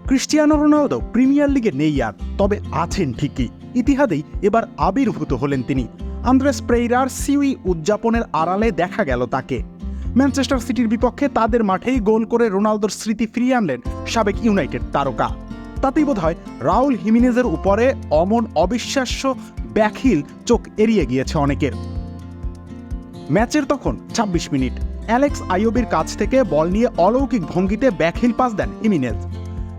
Cristiano Ronaldo premier লিগে নেই আর, তবে আছেন ঠিকই। ইতিহাদেই এবার আবির্ভূত হলেন তিনি। আন্দ্রেস পেরেইরার সিউই উদযাপনের আড়ালে দেখা গেল তাকে। ম্যানচেস্টার সিটির বিপক্ষে তাদের মাঠেই গোল করে রোনালদোর স্মৃতি ফিরিয়ে আনলেন সাবেক ইউনাইটেড তারকা। তাতেই বোধহয় রাউল হিমিনেজের উপরে অমন অবিশ্বাস্য ব্যাকহিল চোখ এড়িয়ে গিয়েছে অনেকের। ম্যাচের তখন ২৬ মিনিট। অ্যালেক্স আইওবির কাছ থেকে বল নিয়ে অলৌকিক ভঙ্গিতে ব্যাকহিল পাস দেন হিমিনেজ।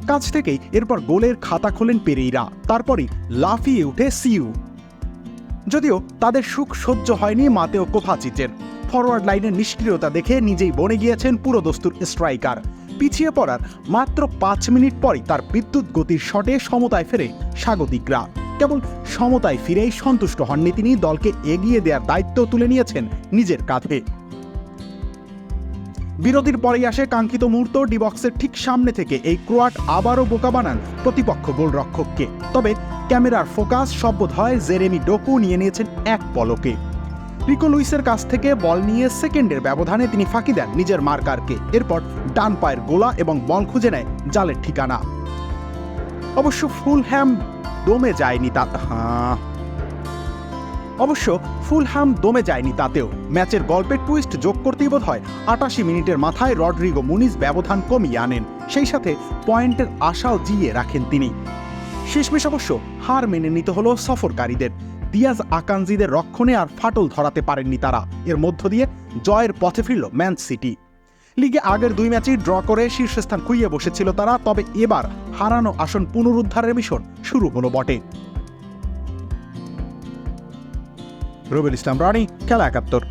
কাছ থেকেই এরপর গোলের খাতা খোলেন পেরেইরা। তারপরই লাফিয়ে উঠে সিউ। যদিও তাদের সুখ সহ্য হয়নি মাতেও কোভাচিচের। ফরওয়ার্ড লাইনের নিষ্ক্রিয়তা দেখে নিজেই বনে গিয়েছেন পুরোদস্তুর স্ট্রাইকার। পিছিয়ে পড়ার মাত্র ৫ মিনিট পরই তার বিদ্যুৎ গতির শটে সমতায় ফেরে স্বাগতিকরা। কেবল সমতায় ফিরেই সন্তুষ্ট হননি তিনি, দলকে এগিয়ে দেওয়ার দায়িত্ব তুলে নিয়েছেন নিজের কাঁধে। বিরতির পরেই আসে কাঙ্ক্ষিত মুহূর্ত। ডি বক্সের ঠিক সামনে থেকে এই ক্রোয়াট আবারও বোকা বানান প্রতিপক্ষ গোলরক্ষককে। তবে ক্যামেরার ফোকাস সববোধ হয় জেরেমি ডোকু নিয়ে নিয়েছেন এক পলকে। রিকো লুইসের কাছ থেকে বল নিয়ে সেকেন্ডের ব্যবধানে তিনি ফাঁকি দেন নিজের মার্কারকে। এরপর ডান পায়ের গোলা এবং বল খুঁজে নেয় জালের ঠিকানা। অবশ্য ফুলহ্যাম দমে যায়নি তাতেও। ম্যাচের গল্পের টুইস্ট যোগ করতেই বোধ হয় ৮৮ মিনিটের মাথায় রড্রিগো মুনিজ ব্যবধান কমিয়ে আনেন। সেই সাথে পয়েন্টের আশাও জিইয়ে রাখেন তিনি। শেষমেশ অবশ্য হার মেনে নিতে হলো সফরকারীদের। দিয়াজ আকানজিদের রক্ষণে আর ফাটল ধরাতে পারেননি তারা। এর মধ্য দিয়ে জয়ের পথে ফিরল ম্যান সিটি। লিগে আগের ২ ম্যাচেই ড্র করে শীর্ষস্থান খুইয়ে বসেছিল তারা। তবে এবার হারানো আসন পুনরুদ্ধারের মিশন শুরু হলো বটে। রুবেল ইসলাম রানী, খেলা ৭১।